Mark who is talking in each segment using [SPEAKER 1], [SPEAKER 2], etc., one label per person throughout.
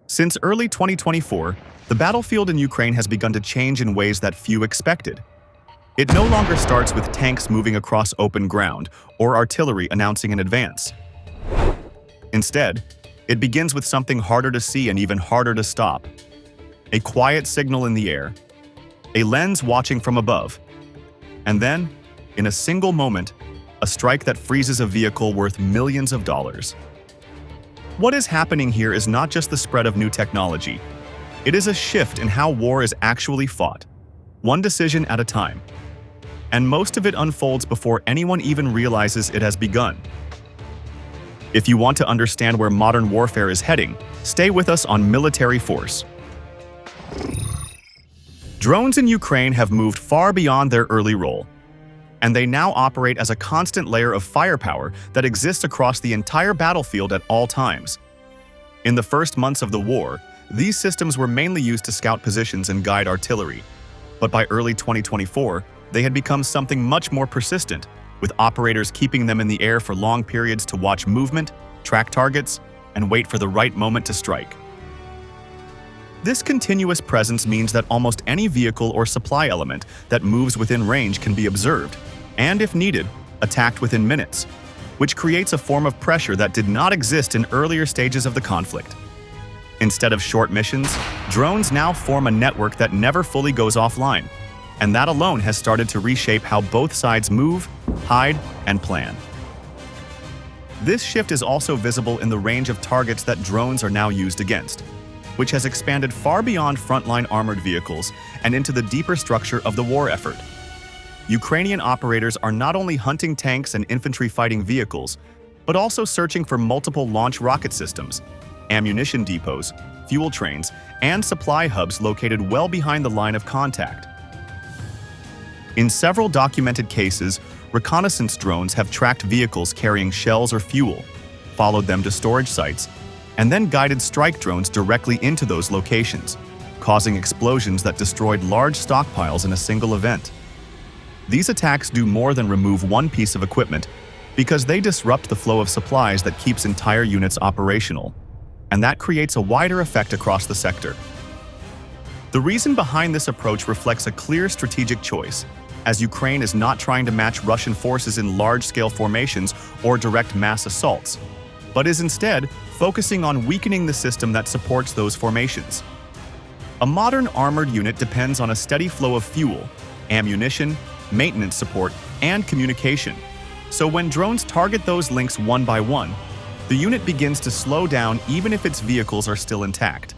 [SPEAKER 1] Since early 2024, the battlefield in Ukraine has begun to change in ways that few expected. It no longer starts with tanks moving across open ground or artillery announcing an advance. Instead, it begins with something harder to see and even harder to stop. A quiet signal in the air, a lens watching from above, and then, in a single moment, a strike that freezes a vehicle worth millions of dollars. What is happening here is not just the spread of new technology. It is a shift in how war is actually fought, one decision at a time. And most of it unfolds before anyone even realizes it has begun. If you want to understand where modern warfare is heading, stay with us on Military Force. Drones in Ukraine have moved far beyond their early role, and they now operate as a constant layer of firepower that exists across the entire battlefield at all times. In the first months of the war, these systems were mainly used to scout positions and guide artillery. But by early 2024, they had become something much more persistent, with operators keeping them in the air for long periods to watch movement, track targets, and wait for the right moment to strike. This continuous presence means that almost any vehicle or supply element that moves within range can be observed, and if needed, attacked within minutes, which creates a form of pressure that did not exist in earlier stages of the conflict. Instead of short missions, drones now form a network that never fully goes offline, and that alone has started to reshape how both sides move, hide, and plan. This shift is also visible in the range of targets that drones are now used against, which has expanded far beyond frontline armored vehicles and into the deeper structure of the war effort. Ukrainian operators are not only hunting tanks and infantry fighting vehicles, but also searching for multiple launch rocket systems, ammunition depots, fuel trains, and supply hubs located well behind the line of contact. In several documented cases, reconnaissance drones have tracked vehicles carrying shells or fuel, followed them to storage sites, and then guided strike drones directly into those locations, causing explosions that destroyed large stockpiles in a single event. These attacks do more than remove one piece of equipment because they disrupt the flow of supplies that keeps entire units operational, and that creates a wider effect across the sector. The reason behind this approach reflects a clear strategic choice, as Ukraine is not trying to match Russian forces in large-scale formations or direct mass assaults, but is instead focusing on weakening the system that supports those formations. A modern armored unit depends on a steady flow of fuel, ammunition, maintenance support, and communication. So when drones target those links one by one, the unit begins to slow down even if its vehicles are still intact.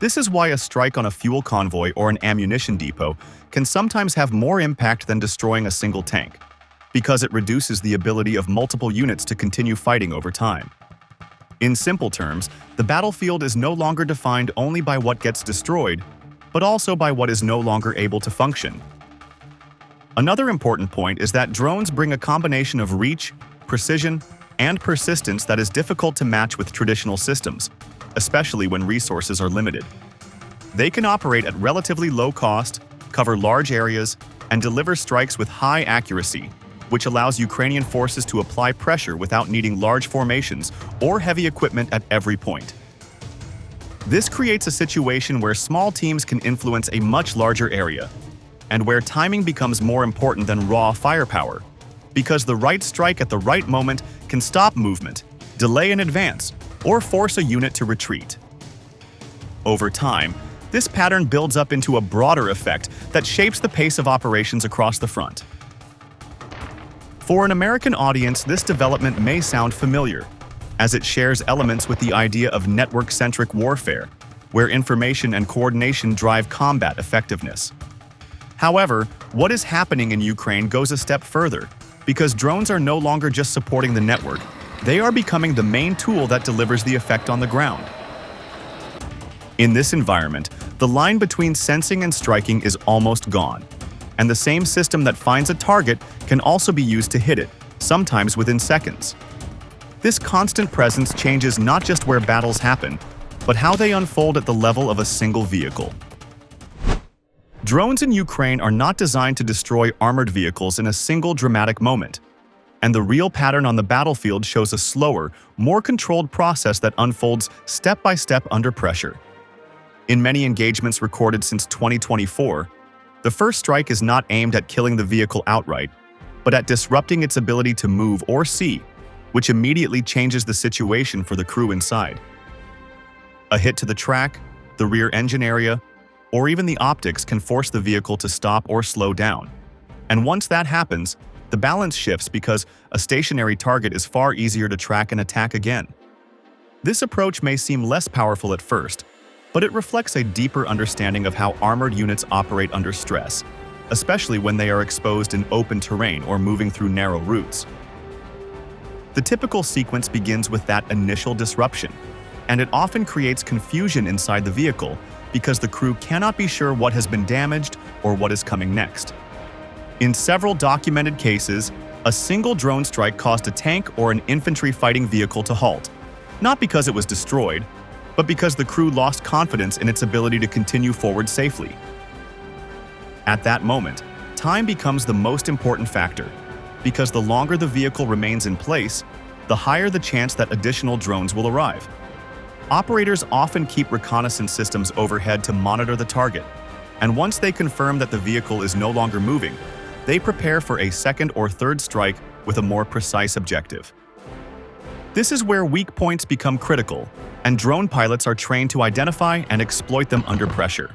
[SPEAKER 1] This is why a strike on a fuel convoy or an ammunition depot can sometimes have more impact than destroying a single tank, because it reduces the ability of multiple units to continue fighting over time. In simple terms, the battlefield is no longer defined only by what gets destroyed, but also by what is no longer able to function. Another important point is that drones bring a combination of reach, precision, and persistence that is difficult to match with traditional systems, especially when resources are limited. They can operate at relatively low cost, cover large areas, and deliver strikes with high accuracy, which allows Ukrainian forces to apply pressure without needing large formations or heavy equipment at every point. This creates a situation where small teams can influence a much larger area, and where timing becomes more important than raw firepower, because the right strike at the right moment can stop movement, delay an advance, or force a unit to retreat. Over time, this pattern builds up into a broader effect that shapes the pace of operations across the front. For an American audience, this development may sound familiar, as it shares elements with the idea of network-centric warfare, where information and coordination drive combat effectiveness. However, what is happening in Ukraine goes a step further, because drones are no longer just supporting the network, they are becoming the main tool that delivers the effect on the ground. In this environment, the line between sensing and striking is almost gone, and the same system that finds a target can also be used to hit it, sometimes within seconds. This constant presence changes not just where battles happen, but how they unfold at the level of a single vehicle. Drones in Ukraine are not designed to destroy armored vehicles in a single dramatic moment, and the real pattern on the battlefield shows a slower, more controlled process that unfolds step by step under pressure. In many engagements recorded since 2024, the first strike is not aimed at killing the vehicle outright, but at disrupting its ability to move or see, which immediately changes the situation for the crew inside. A hit to the track, the rear engine area, or even the optics can force the vehicle to stop or slow down. And once that happens, the balance shifts because a stationary target is far easier to track and attack again. This approach may seem less powerful at first, but it reflects a deeper understanding of how armored units operate under stress, especially when they are exposed in open terrain or moving through narrow routes. The typical sequence begins with that initial disruption, and it often creates confusion inside the vehicle because the crew cannot be sure what has been damaged or what is coming next. In several documented cases, a single drone strike caused a tank or an infantry fighting vehicle to halt, not because it was destroyed, but because the crew lost confidence in its ability to continue forward safely. At that moment, time becomes the most important factor, because the longer the vehicle remains in place, the higher the chance that additional drones will arrive. Operators often keep reconnaissance systems overhead to monitor the target, and once they confirm that the vehicle is no longer moving, they prepare for a second or third strike with a more precise objective. This is where weak points become critical, and drone pilots are trained to identify and exploit them under pressure.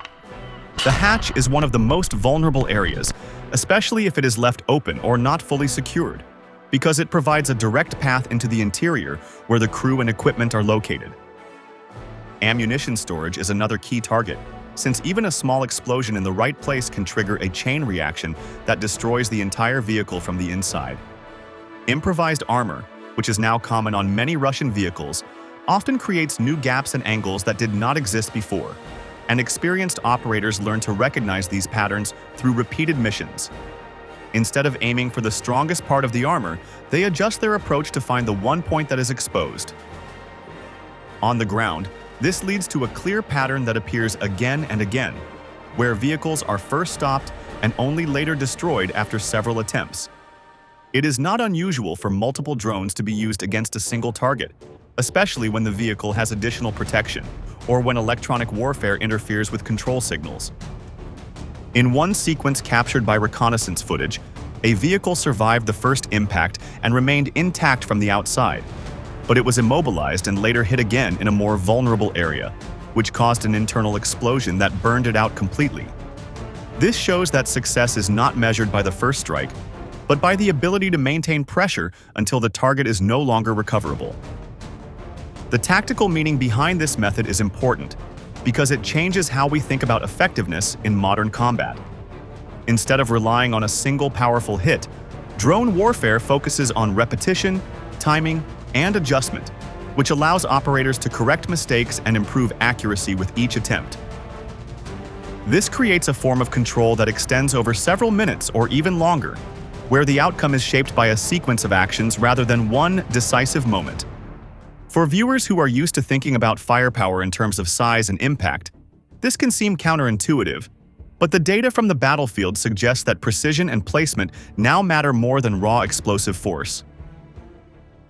[SPEAKER 1] The hatch is one of the most vulnerable areas, especially if it is left open or not fully secured, because it provides a direct path into the interior where the crew and equipment are located. Ammunition storage is another key target, since even a small explosion in the right place can trigger a chain reaction that destroys the entire vehicle from the inside. Improvised armor, which is now common on many Russian vehicles, often creates new gaps and angles that did not exist before, and experienced operators learn to recognize these patterns through repeated missions. Instead of aiming for the strongest part of the armor, they adjust their approach to find the one point that is exposed. On the ground, this leads to a clear pattern that appears again and again, where vehicles are first stopped and only later destroyed after several attempts. It is not unusual for multiple drones to be used against a single target, especially when the vehicle has additional protection, or when electronic warfare interferes with control signals. In one sequence captured by reconnaissance footage, a vehicle survived the first impact and remained intact from the outside, but it was immobilized and later hit again in a more vulnerable area, which caused an internal explosion that burned it out completely. This shows that success is not measured by the first strike, but by the ability to maintain pressure until the target is no longer recoverable. The tactical meaning behind this method is important because it changes how we think about effectiveness in modern combat. Instead of relying on a single powerful hit, drone warfare focuses on repetition, timing, and adjustment, which allows operators to correct mistakes and improve accuracy with each attempt. This creates a form of control that extends over several minutes or even longer, where the outcome is shaped by a sequence of actions rather than one decisive moment. For viewers who are used to thinking about firepower in terms of size and impact, this can seem counterintuitive, but the data from the battlefield suggests that precision and placement now matter more than raw explosive force.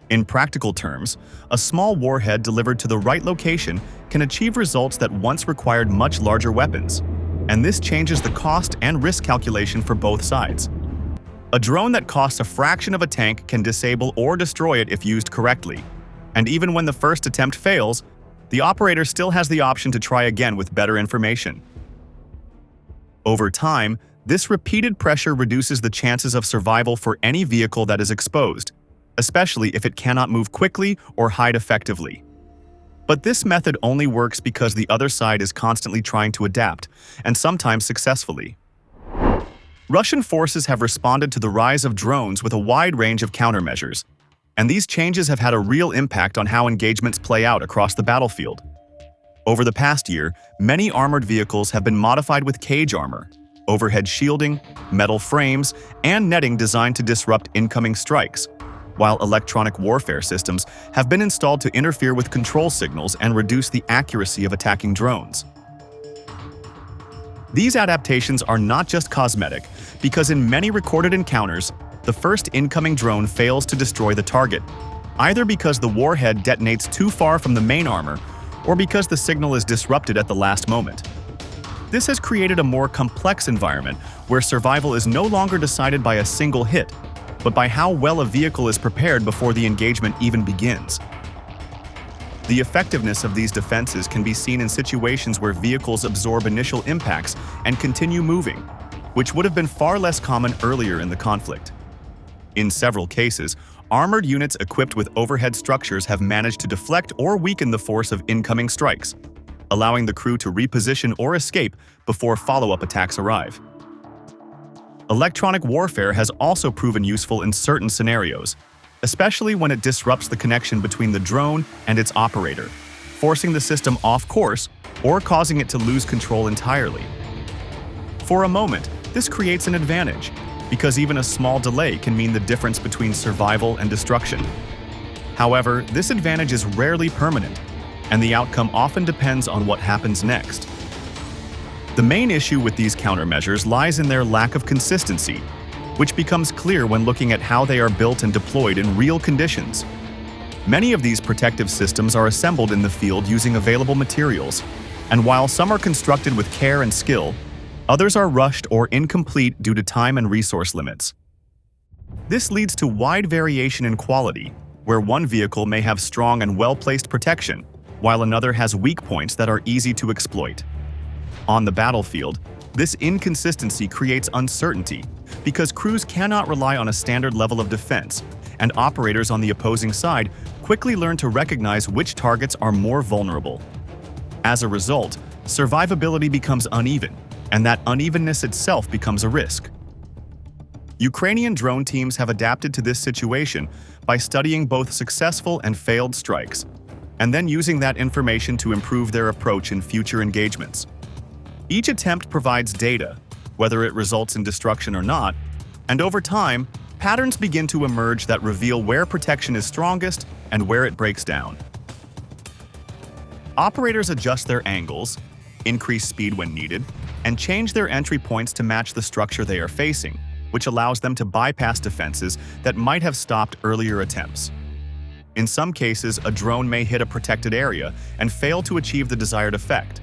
[SPEAKER 1] In practical terms, a small warhead delivered to the right location can achieve results that once required much larger weapons, and this changes the cost and risk calculation for both sides. A drone that costs a fraction of a tank can disable or destroy it if used correctly, and even when the first attempt fails, the operator still has the option to try again with better information. Over time, this repeated pressure reduces the chances of survival for any vehicle that is exposed, especially if it cannot move quickly or hide effectively. But this method only works because the other side is constantly trying to adapt, and sometimes successfully. Russian forces have responded to the rise of drones with a wide range of countermeasures, and these changes have had a real impact on how engagements play out across the battlefield. Over the past year, many armored vehicles have been modified with cage armor, overhead shielding, metal frames, and netting designed to disrupt incoming strikes, while electronic warfare systems have been installed to interfere with control signals and reduce the accuracy of attacking drones. These adaptations are not just cosmetic, because in many recorded encounters, the first incoming drone fails to destroy the target, either because the warhead detonates too far from the main armor or because the signal is disrupted at the last moment. This has created a more complex environment where survival is no longer decided by a single hit, but by how well a vehicle is prepared before the engagement even begins. The effectiveness of these defenses can be seen in situations where vehicles absorb initial impacts and continue moving, which would have been far less common earlier in the conflict. In several cases, armored units equipped with overhead structures have managed to deflect or weaken the force of incoming strikes, allowing the crew to reposition or escape before follow-up attacks arrive. Electronic warfare has also proven useful in certain scenarios, especially when it disrupts the connection between the drone and its operator, forcing the system off course or causing it to lose control entirely. For a moment, this creates an advantage, because even a small delay can mean the difference between survival and destruction. However, this advantage is rarely permanent, and the outcome often depends on what happens next. The main issue with these countermeasures lies in their lack of consistency, which becomes clear when looking at how they are built and deployed in real conditions. Many of these protective systems are assembled in the field using available materials, and while some are constructed with care and skill, others are rushed or incomplete due to time and resource limits. This leads to wide variation in quality, where one vehicle may have strong and well-placed protection, while another has weak points that are easy to exploit. On the battlefield, this inconsistency creates uncertainty because crews cannot rely on a standard level of defense, and operators on the opposing side quickly learn to recognize which targets are more vulnerable. As a result, survivability becomes uneven, and that unevenness itself becomes a risk. Ukrainian drone teams have adapted to this situation by studying both successful and failed strikes, and then using that information to improve their approach in future engagements. Each attempt provides data, whether it results in destruction or not, and over time, patterns begin to emerge that reveal where protection is strongest and where it breaks down. Operators adjust their angles, increase speed when needed, and change their entry points to match the structure they are facing, which allows them to bypass defenses that might have stopped earlier attempts. In some cases, a drone may hit a protected area and fail to achieve the desired effect,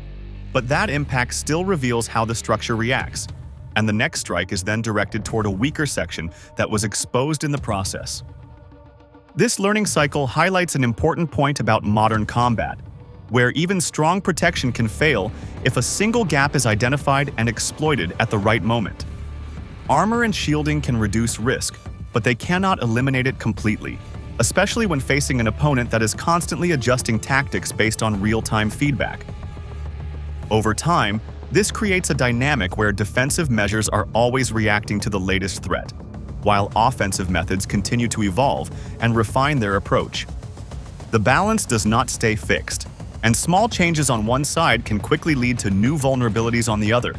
[SPEAKER 1] but that impact still reveals how the structure reacts, and the next strike is then directed toward a weaker section that was exposed in the process. This learning cycle highlights an important point about modern combat, where even strong protection can fail if a single gap is identified and exploited at the right moment. Armor and shielding can reduce risk, but they cannot eliminate it completely, especially when facing an opponent that is constantly adjusting tactics based on real-time feedback. Over time, this creates a dynamic where defensive measures are always reacting to the latest threat, while offensive methods continue to evolve and refine their approach. The balance does not stay fixed, and small changes on one side can quickly lead to new vulnerabilities on the other.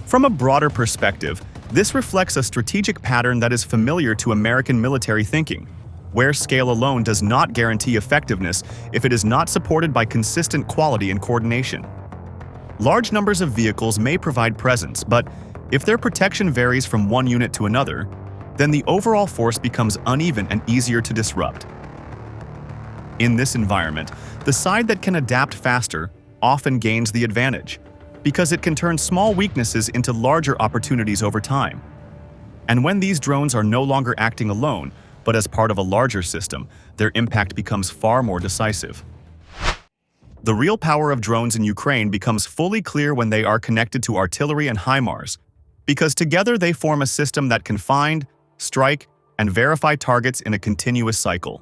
[SPEAKER 1] From a broader perspective, this reflects a strategic pattern that is familiar to American military thinking, where scale alone does not guarantee effectiveness if it is not supported by consistent quality and coordination. Large numbers of vehicles may provide presence, but if their protection varies from one unit to another, then the overall force becomes uneven and easier to disrupt. In this environment, the side that can adapt faster often gains the advantage, because it can turn small weaknesses into larger opportunities over time. And when these drones are no longer acting alone, but as part of a larger system, their impact becomes far more decisive. The real power of drones in Ukraine becomes fully clear when they are connected to artillery and HIMARS, because together they form a system that can find, strike, and verify targets in a continuous cycle.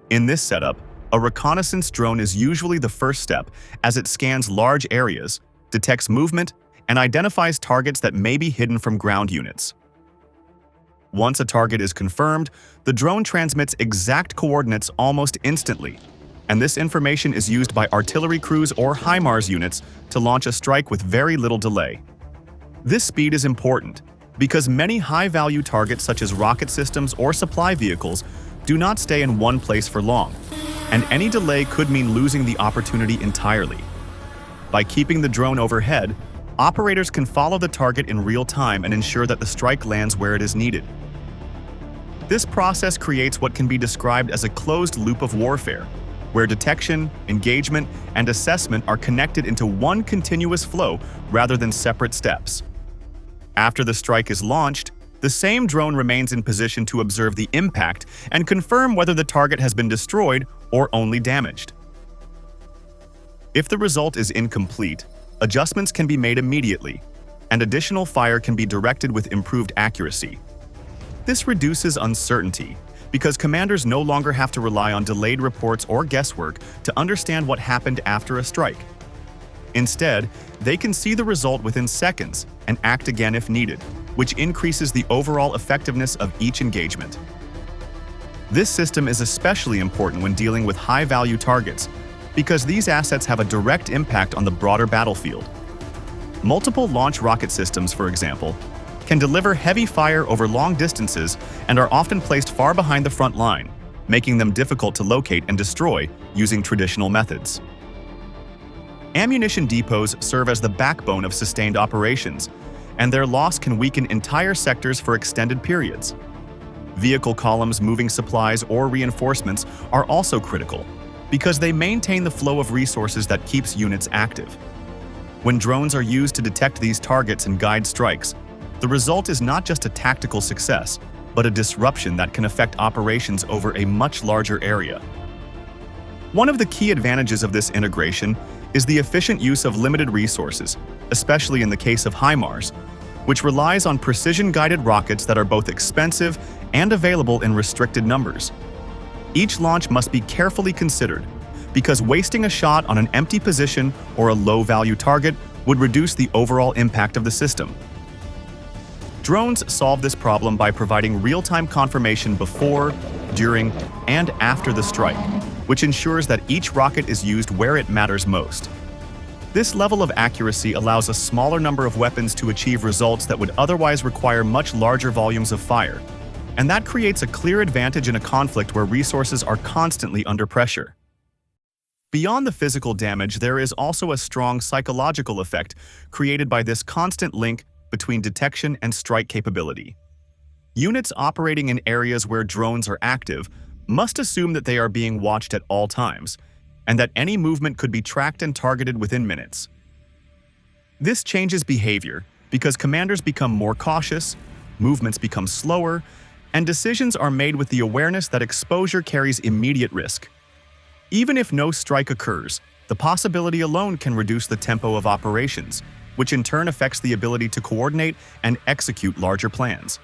[SPEAKER 1] In this setup, a reconnaissance drone is usually the first step, as it scans large areas, detects movement, and identifies targets that may be hidden from ground units. Once a target is confirmed, the drone transmits exact coordinates almost instantly, and this information is used by artillery crews or HIMARS units to launch a strike with very little delay. This speed is important, because many high-value targets such as rocket systems or supply vehicles do not stay in one place for long, and any delay could mean losing the opportunity entirely. By keeping the drone overhead, operators can follow the target in real time and ensure that the strike lands where it is needed. This process creates what can be described as a closed loop of warfare, where detection, engagement, and assessment are connected into one continuous flow rather than separate steps. After the strike is launched, the same drone remains in position to observe the impact and confirm whether the target has been destroyed or only damaged. If the result is incomplete, adjustments can be made immediately, and additional fire can be directed with improved accuracy. This reduces uncertainty, because commanders no longer have to rely on delayed reports or guesswork to understand what happened after a strike. Instead, they can see the result within seconds and act again if needed, which increases the overall effectiveness of each engagement. This system is especially important when dealing with high-value targets, because these assets have a direct impact on the broader battlefield. Multiple launch rocket systems, for example, can deliver heavy fire over long distances and are often placed far behind the front line, making them difficult to locate and destroy using traditional methods. Ammunition depots serve as the backbone of sustained operations, and their loss can weaken entire sectors for extended periods. Vehicle columns moving supplies or reinforcements are also critical, because they maintain the flow of resources that keeps units active. When drones are used to detect these targets and guide strikes, the result is not just a tactical success, but a disruption that can affect operations over a much larger area. One of the key advantages of this integration is the efficient use of limited resources, especially in the case of HIMARS, which relies on precision-guided rockets that are both expensive and available in restricted numbers. Each launch must be carefully considered, because wasting a shot on an empty position or a low-value target would reduce the overall impact of the system. Drones solve this problem by providing real-time confirmation before, during, and after the strike, which ensures that each rocket is used where it matters most. This level of accuracy allows a smaller number of weapons to achieve results that would otherwise require much larger volumes of fire, and that creates a clear advantage in a conflict where resources are constantly under pressure. Beyond the physical damage, there is also a strong psychological effect created by this constant link between detection and strike capability. Units operating in areas where drones are active must assume that they are being watched at all times, and that any movement could be tracked and targeted within minutes. This changes behavior because commanders become more cautious, movements become slower, and decisions are made with the awareness that exposure carries immediate risk. Even if no strike occurs, the possibility alone can reduce the tempo of operations, which in turn affects the ability to coordinate and execute larger plans.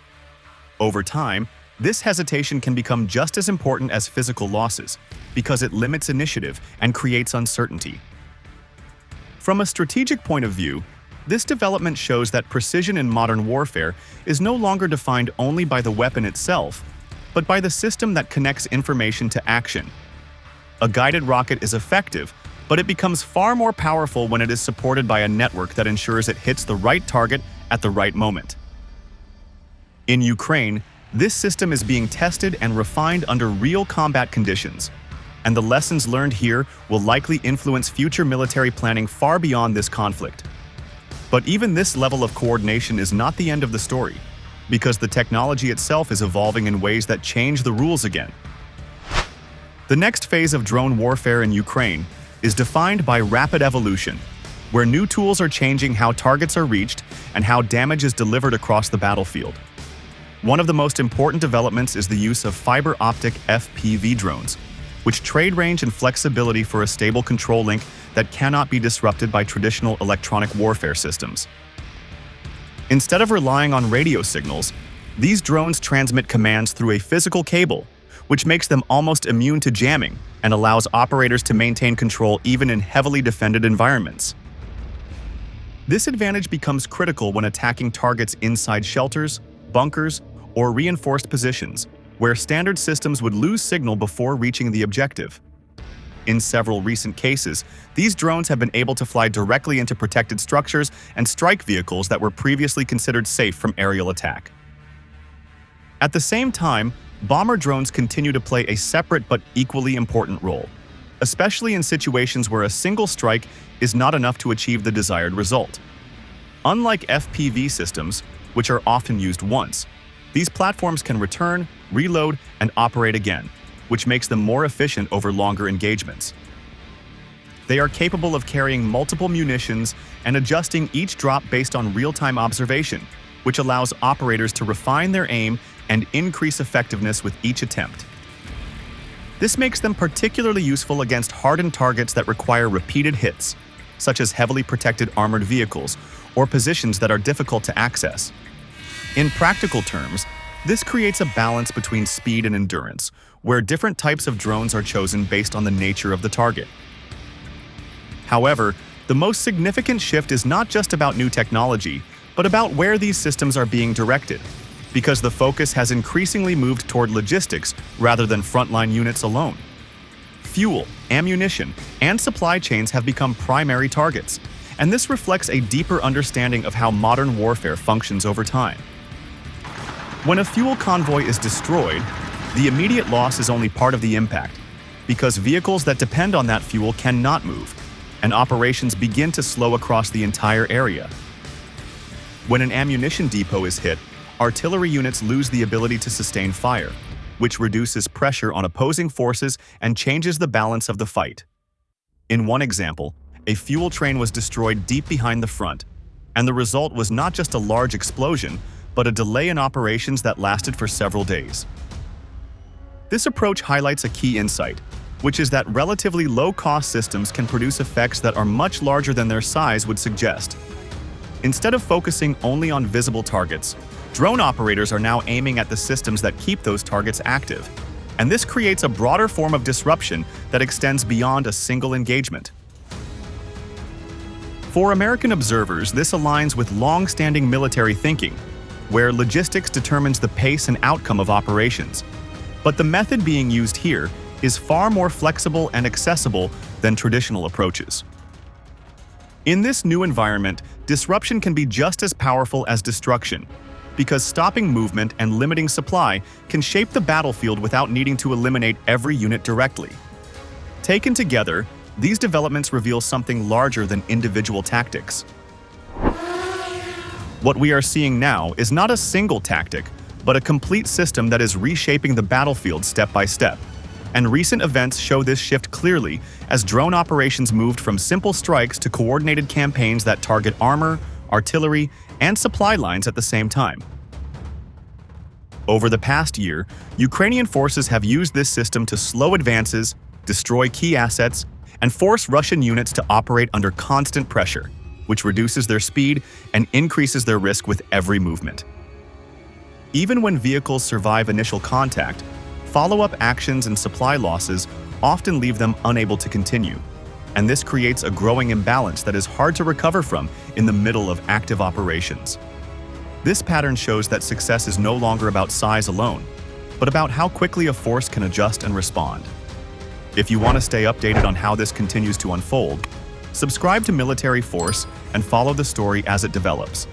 [SPEAKER 1] Over time, this hesitation can become just as important as physical losses, because it limits initiative and creates uncertainty. From a strategic point of view, this development shows that precision in modern warfare is no longer defined only by the weapon itself, but by the system that connects information to action. A guided rocket is effective, but it becomes far more powerful when it is supported by a network that ensures it hits the right target at the right moment. In Ukraine, this system is being tested and refined under real combat conditions, and the lessons learned here will likely influence future military planning far beyond this conflict. But even this level of coordination is not the end of the story, because the technology itself is evolving in ways that change the rules again. The next phase of drone warfare in Ukraine is defined by rapid evolution, where new tools are changing how targets are reached and how damage is delivered across the battlefield. One of the most important developments is the use of fiber optic FPV drones, which trade range and flexibility for a stable control link that cannot be disrupted by traditional electronic warfare systems. Instead of relying on radio signals, these drones transmit commands through a physical cable, which makes them almost immune to jamming and allows operators to maintain control even in heavily defended environments. This advantage becomes critical when attacking targets inside shelters, bunkers, or reinforced positions, where standard systems would lose signal before reaching the objective. In several recent cases, these drones have been able to fly directly into protected structures and strike vehicles that were previously considered safe from aerial attack. At the same time, bomber drones continue to play a separate but equally important role, especially in situations where a single strike is not enough to achieve the desired result. Unlike FPV systems, which are often used once, these platforms can return, reload, and operate again, which makes them more efficient over longer engagements. They are capable of carrying multiple munitions and adjusting each drop based on real-time observation, which allows operators to refine their aim and increase effectiveness with each attempt. This makes them particularly useful against hardened targets that require repeated hits, such as heavily protected armored vehicles or positions that are difficult to access. In practical terms, this creates a balance between speed and endurance, where different types of drones are chosen based on the nature of the target. However, the most significant shift is not just about new technology, but about where these systems are being directed, because the focus has increasingly moved toward logistics rather than frontline units alone. Fuel, ammunition, and supply chains have become primary targets, and this reflects a deeper understanding of how modern warfare functions over time. When a fuel convoy is destroyed, the immediate loss is only part of the impact, because vehicles that depend on that fuel cannot move, and operations begin to slow across the entire area. When an ammunition depot is hit, artillery units lose the ability to sustain fire, which reduces pressure on opposing forces and changes the balance of the fight. In one example, a fuel train was destroyed deep behind the front, and the result was not just a large explosion, but a delay in operations that lasted for several days. This approach highlights a key insight, which is that relatively low-cost systems can produce effects that are much larger than their size would suggest. Instead of focusing only on visible targets, drone operators are now aiming at the systems that keep those targets active, and this creates a broader form of disruption that extends beyond a single engagement. For American observers, this aligns with long-standing military thinking, where logistics determines the pace and outcome of operations. But the method being used here is far more flexible and accessible than traditional approaches. In this new environment, disruption can be just as powerful as destruction, because stopping movement and limiting supply can shape the battlefield without needing to eliminate every unit directly. Taken together, these developments reveal something larger than individual tactics. What we are seeing now is not a single tactic, but a complete system that is reshaping the battlefield step by step. And recent events show this shift clearly as drone operations moved from simple strikes to coordinated campaigns that target armor, artillery, and supply lines at the same time. Over the past year, Ukrainian forces have used this system to slow advances, destroy key assets, and force Russian units to operate under constant pressure, which reduces their speed and increases their risk with every movement. Even when vehicles survive initial contact, follow-up actions and supply losses often leave them unable to continue, and this creates a growing imbalance that is hard to recover from in the middle of active operations. This pattern shows that success is no longer about size alone, but about how quickly a force can adjust and respond. If you want to stay updated on how this continues to unfold, subscribe to Military Force and follow the story as it develops.